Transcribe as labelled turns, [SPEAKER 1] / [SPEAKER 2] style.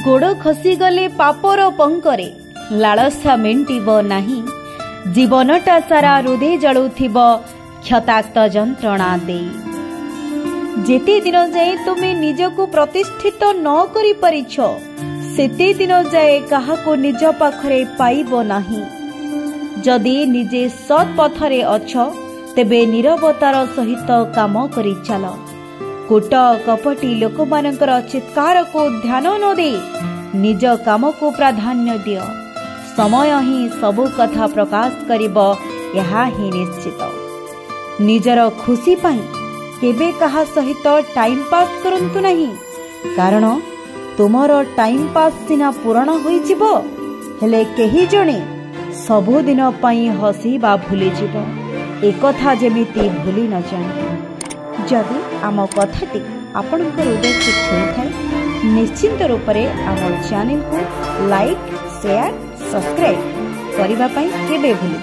[SPEAKER 1] गोड़ खसी गले पापर पंकरे लालसा मेंटिब नाही। जीवनटा सारा हृदय जलुथिब क्षताक्त जंत्रणा दे। जेते दिन जाए तुमे निजको प्रतिष्ठित न करि परिछ सेते दिन जाए काहाको निज पाखरे पाइबो नाही। जदि निजे सत् पथरे अछ तेबे निरवतार सहित काम करि चल। कूट कपटी लोक मानकर चित्कार को ध्यान न दे निज काम को प्राधान्य दिय। समय ही सबु कथा प्रकाश करिब यहा ही निश्चित। निजर खुशी पाई केबे कहा सहित टाइम पास करंतु नहीं, कारण तुमर टाइम पास सिना पूरण होई जिवो हेले केही जणे सबुदिन पाई हसीबा भूली जीव। एकथा जेमिति भूली न जाए। जदि आम कथाटी आपणकर हृदय को छुई थाए निश्चिंत रूप से आम चैनल को लाइक शेयर सब्सक्राइब करने केबे भूलिबे।